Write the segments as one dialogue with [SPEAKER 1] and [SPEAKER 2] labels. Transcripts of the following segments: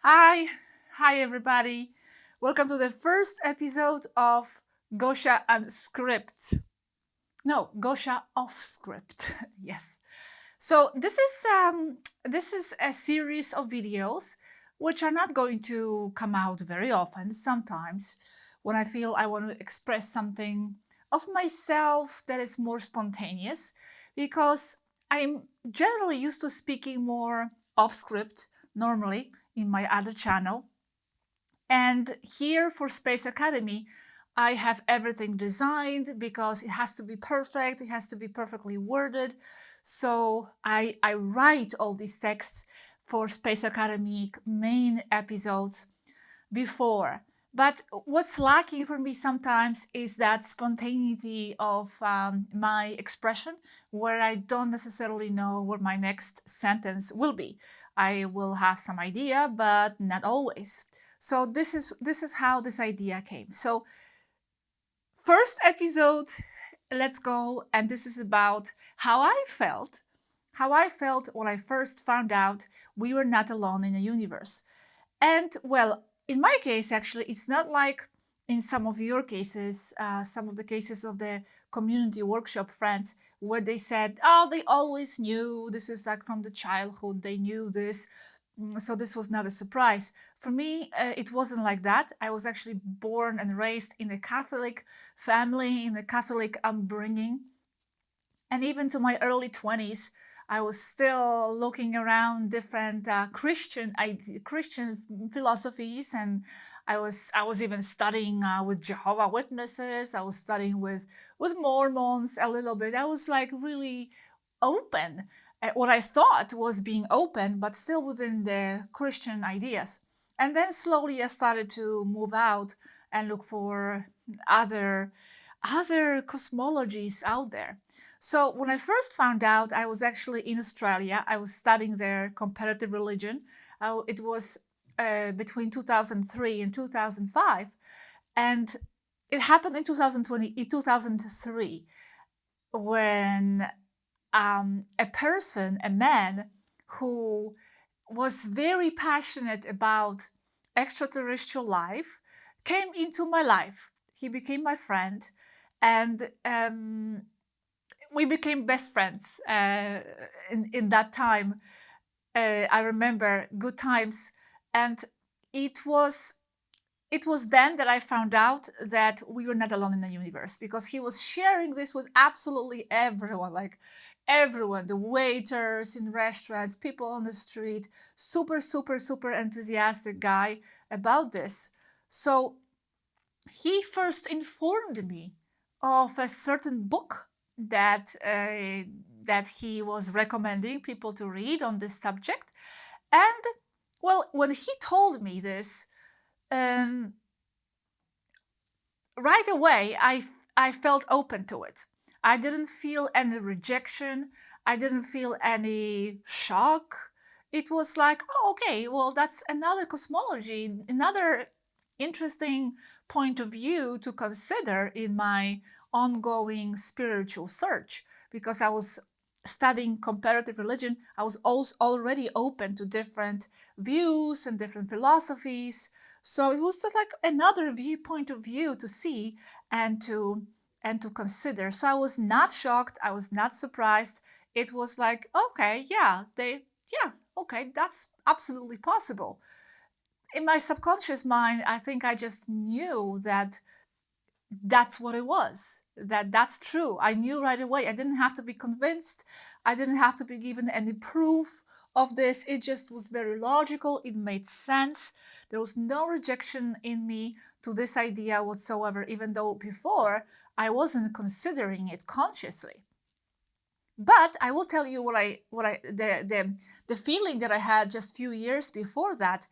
[SPEAKER 1] Hi, hi everybody. Welcome to the first episode of Gosha Unscript. No, Gosha Off Script. Yes. So this is a series of videos which are not going to come out very often. Sometimes when I feel I want to express something of myself that is more spontaneous, because I'm generally used to speaking more off script normally in my other channel. And here for Space Academy, I have everything designed because it has to be perfect, it has to be perfectly worded. So I write all these texts for Space Academy main episodes before. But what's lacking for me sometimes is that spontaneity of my expression, where I don't necessarily know what my next sentence will be. I will have some idea, but not always. So this is how this idea came. So first episode, let's go, and this is about how I felt. How I felt when I first found out we were not alone in the universe. And well, in my case, actually, it's not like in some of your cases, some of the cases of the community workshop friends, where they said, oh, they always knew, this is like from the childhood, they knew this. So this was not a surprise. For me, it wasn't like that. I was actually born and raised in a Catholic family, in a Catholic upbringing. And even to my early 20s, I was still looking around different Christian philosophies, and I was even studying with Jehovah Witnesses. I was studying with Mormons a little bit. I was like really open at what I thought was being open, but still within the Christian ideas. And then slowly I started to move out and look for other cosmologies out there. So when I first found out, I was actually in Australia. I was studying their comparative religion. It was between 2003 and 2005, and it happened in 2003, when a man who was very passionate about extraterrestrial life came into my life. He became my friend, and we became best friends in that time. I remember good times, and it was it was then that I found out that we were not alone in the universe, because he was sharing this with absolutely everyone, like everyone, the waiters in restaurants, people on the street, super, super, super enthusiastic guy about this. So he first informed me of a certain book that he was recommending people to read on this subject. And well, when he told me this, um, right away I felt open to it. I didn't feel any rejection. I didn't feel any shock. It was like, oh, okay, well, that's another cosmology, another interesting point of view to consider in my ongoing spiritual search. Because I was studying comparative religion, I was also already open to different views and different philosophies. So it was just like another viewpoint of view to see and to consider. So I was not shocked. I was not surprised. It was like, okay, yeah, okay, that's absolutely possible. In my subconscious mind, I think I just knew that that's what it was, that's true. I knew right away. I didn't have to be convinced. I didn't have to be given any proof of this. It just was very logical. It made sense. There was no rejection in me to this idea whatsoever, even though before I wasn't considering it consciously. But I will tell you the feeling that I had just few years before that.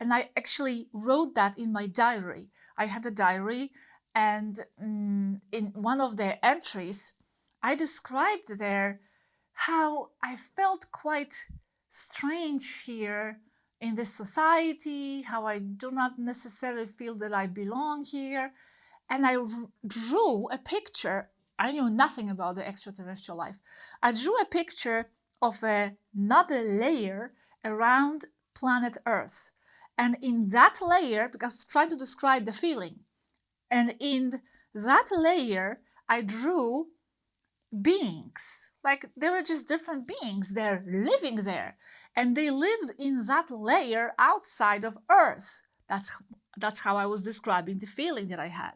[SPEAKER 1] And I actually wrote that in my diary. I had a diary, and in one of the entries, I described there how I felt quite strange here in this society, how I do not necessarily feel that I belong here. And I drew a picture. I knew nothing about the extraterrestrial life. I drew a picture of another layer around planet Earth. And in that layer, because I was trying to describe the feeling, and in that layer, I drew beings. Like they were just different beings. They're living there. And they lived in that layer outside of Earth. That's how I was describing the feeling that I had.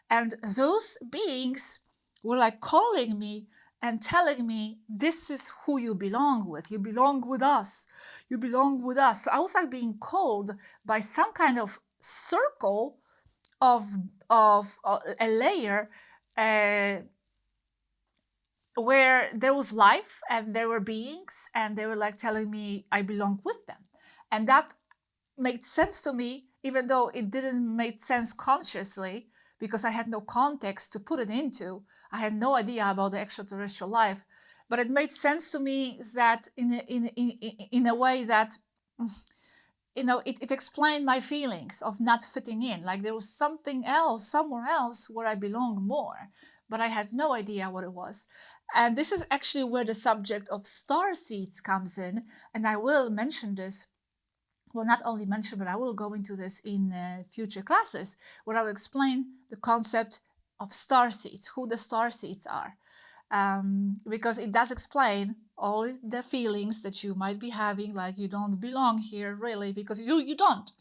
[SPEAKER 1] And those beings were like calling me and telling me, this is who you belong with. You belong with us. You belong with us. So I was like being called by some kind of circle of a layer where there was life and there were beings and they were like telling me I belong with them. And that made sense to me, even though it didn't make sense consciously, because I had no context to put it into. I had no idea about the extraterrestrial life, but it made sense to me that in a way that, it explained my feelings of not fitting in. Like there was something else, somewhere else where I belong more, but I had no idea what it was. And this is actually where the subject of starseeds comes in. And I will mention this. Well, not only mention, but I will go into this in future classes where I will explain the concept of starseeds, who the starseeds are. Because it does explain all the feelings that you might be having, like you don't belong here really, because you don't.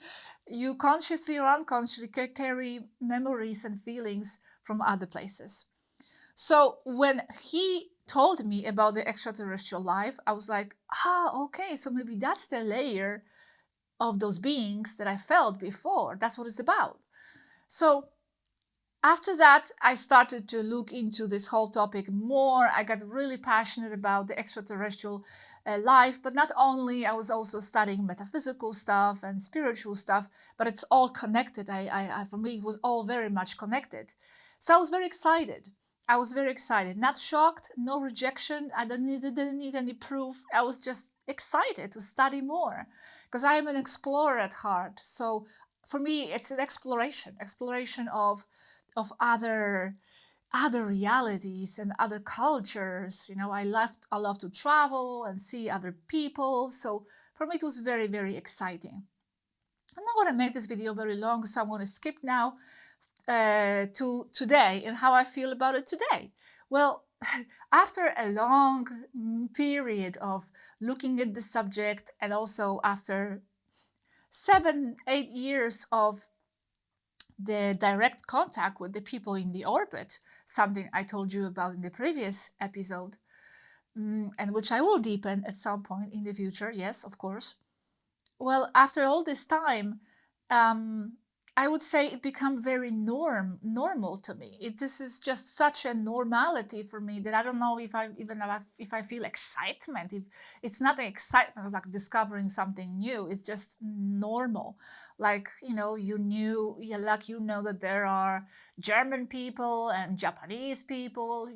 [SPEAKER 1] You consciously or unconsciously carry memories and feelings from other places. So when he told me about the extraterrestrial life, I was like, okay, so maybe that's the layer of those beings that I felt before. That's what it's about. So after that, I started to look into this whole topic more. I got really passionate about the extraterrestrial life, but not only, I was also studying metaphysical stuff and spiritual stuff, but it's all connected. For me, it was all very much connected. So I was very excited. Not shocked, no rejection. I didn't need any proof. I was just excited to study more because I am an explorer at heart. So for me, it's an exploration of other realities and other cultures. I love to travel and see other people. So for me, it was very, very exciting. I'm not going to make this video very long, so I'm going to skip now to today and how I feel about it today. Well, after a long period of looking at the subject, and also after 7-8 years of the direct contact with the people in the orbit, something I told you about in the previous episode, and which I will deepen at some point in the future, yes, of course. Well, after all this time, I would say it became very normal to me. This is just such a normality for me that I don't know if I feel excitement. It's not an excitement of like discovering something new. It's just normal. Like, you know that there are German people and Japanese people.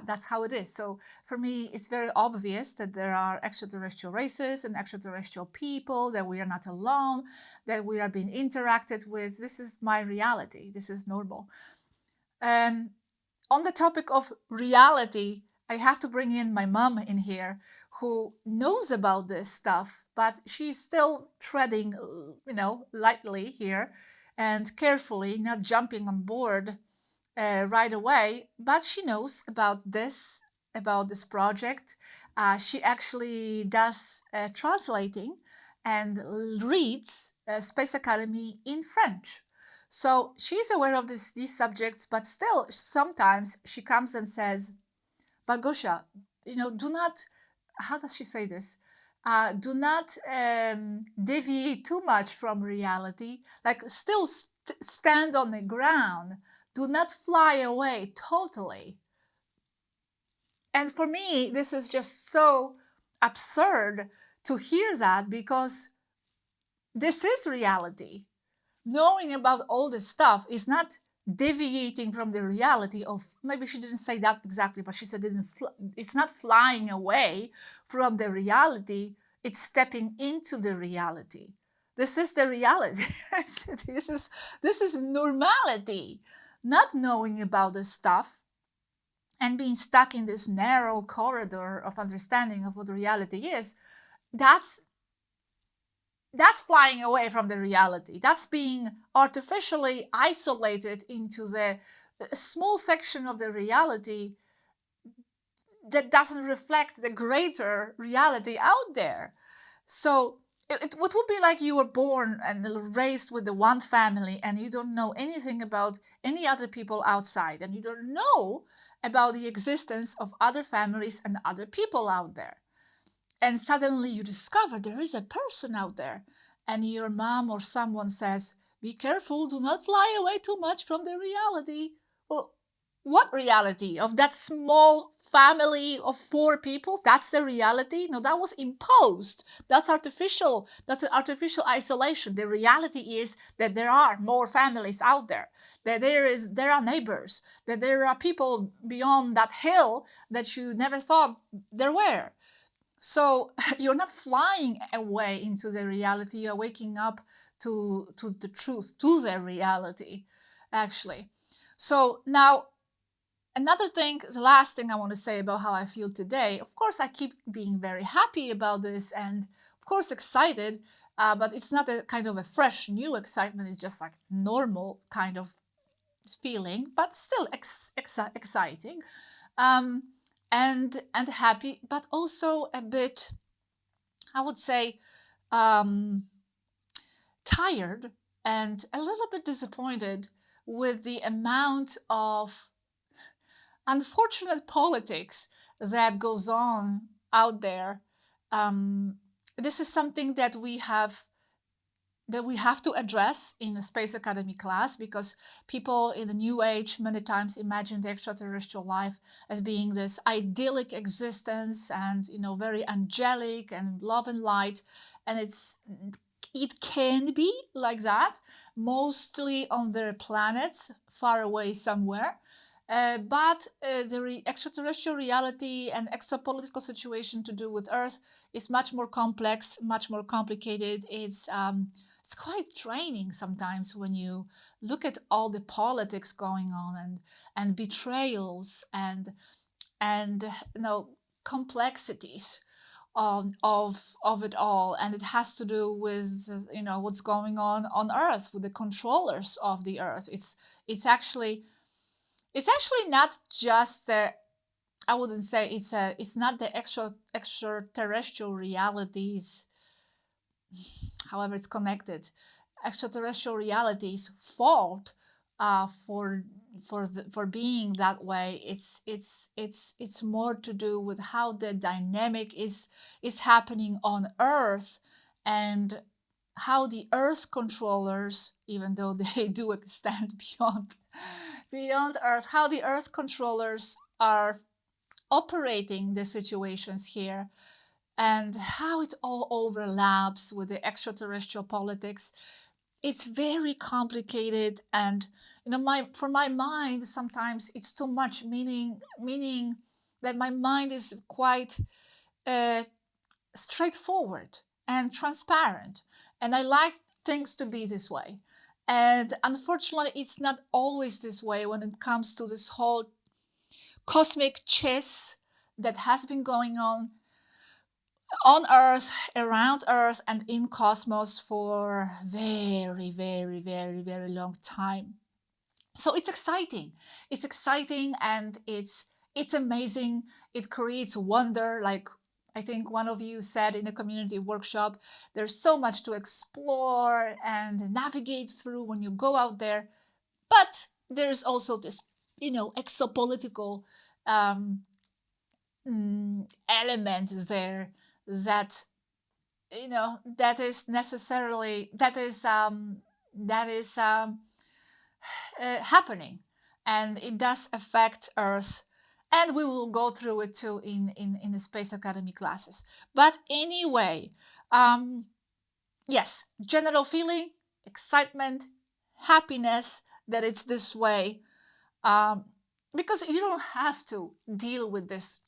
[SPEAKER 1] That's how it is. So for me, it's very obvious that there are extraterrestrial races and extraterrestrial people, that we are not alone, that we are being interacted with. This is my reality. This is normal. On the topic of reality, I have to bring in my mom in here, who knows about this stuff, but she's still treading, lightly here and carefully, not jumping on board right away. But she knows about this project. She actually does translating and reads Space Academy in French. So she's aware of these subjects, but still sometimes she comes and says, but Gosha, do not, how does she say this? Do not deviate too much from reality, like still stand on the ground. Do not fly away totally. And for me, this is just so absurd to hear that, because this is reality. Knowing about all this stuff is not deviating from the reality of, maybe she didn't say that exactly, but she said it's not flying away from the reality, it's stepping into the reality. This is the reality. This is normality. Not knowing about this stuff and being stuck in this narrow corridor of understanding of what reality is, that's that's flying away from the reality. That's being artificially isolated into the small section of the reality that doesn't reflect the greater reality out there. So it would be like you were born and raised with the one family and you don't know anything about any other people outside, and you don't know about the existence of other families and other people out there. And suddenly you discover there is a person out there, and your mom or someone says, be careful, do not fly away too much from the reality. Well, what reality? Of that small family of 4 people? That's the reality? No, that was imposed. That's artificial. That's an artificial isolation. The reality is that there are more families out there, that there are neighbors, that there are people beyond that hill that you never thought there were. So you're not flying away into the reality, you're waking up to the truth, to the reality, actually. So now, another thing, the last thing I want to say about how I feel today, of course, I keep being very happy about this and, of course, excited, but it's not a kind of a fresh, new excitement. It's just like normal kind of feeling, but still exciting. And happy, but also a bit, I would say, tired and a little bit disappointed with the amount of unfortunate politics that goes on out there. This is something that we have to address in the Space Academy class, because people in the New Age many times imagine the extraterrestrial life as being this idyllic existence and, very angelic and love and light. And it can be like that, mostly on their planets, far away somewhere. But the extraterrestrial reality and exopolitical situation to do with Earth is much more complex, much more complicated. It's quite draining sometimes when you look at all the politics going on and betrayals and complexities of it all. And it has to do with what's going on Earth, with the controllers of the Earth. It's actually not just I wouldn't say it's not the extraterrestrial realities. However, it's connected. Extraterrestrial reality's fault for being that way. It's more to do with how the dynamic is happening on Earth, and how the Earth controllers, even though they do extend beyond Earth, how the Earth controllers are operating the situations here, and how it all overlaps with the extraterrestrial politics. It's very complicated, and for my mind, sometimes it's too much, meaning that my mind is quite straightforward and transparent, and I like things to be this way. And unfortunately, it's not always this way when it comes to this whole cosmic chess that has been going on Earth, around Earth, and in cosmos for very, very, very, very long time. So it's exciting. It's exciting, and it's amazing. It creates wonder. Like I think one of you said in the community workshop, there's so much to explore and navigate through when you go out there. But there's also this, exopolitical element there that that is necessarily happening, and it does affect Earth, and we will go through it too in the Space Academy classes. But anyway, yes, general feeling, excitement, happiness that it's this way, because you don't have to deal with this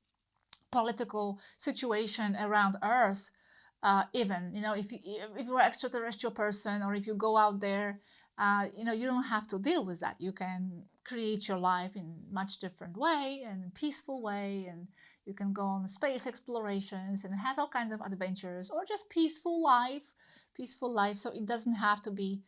[SPEAKER 1] political situation around Earth. Even if you're an extraterrestrial person, or if you go out there, you don't have to deal with that. You can create your life in much different way and peaceful way, and you can go on space explorations and have all kinds of adventures, or just peaceful life, peaceful life. So it doesn't have to be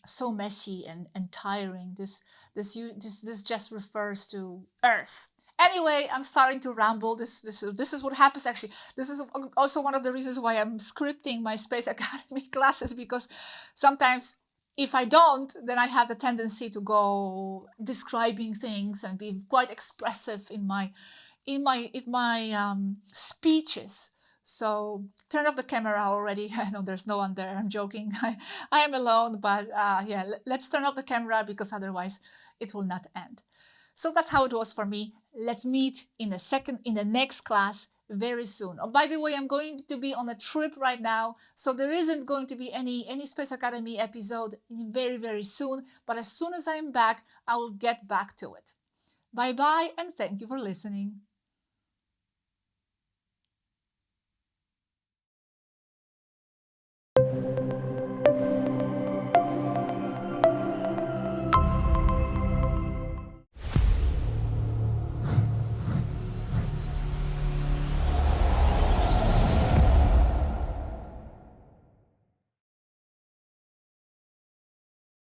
[SPEAKER 1] so messy and tiring. This just refers to Earth. Anyway, I'm starting to ramble. This is what happens actually. This is also one of the reasons why I'm scripting my Space Academy classes, because sometimes if I don't, then I have the tendency to go describing things and be quite expressive in my speeches. So turn off the camera already. I know there's no one there. I'm joking. I am alone, but yeah, let's turn off the camera, because otherwise it will not end. So that's how it was for me. Let's meet in the next class very soon. Oh, by the way, I'm going to be on a trip right now, so there isn't going to be any Space Academy episode very, very soon. But as soon as I'm back, I will get back to it. Bye bye, and thank you for listening.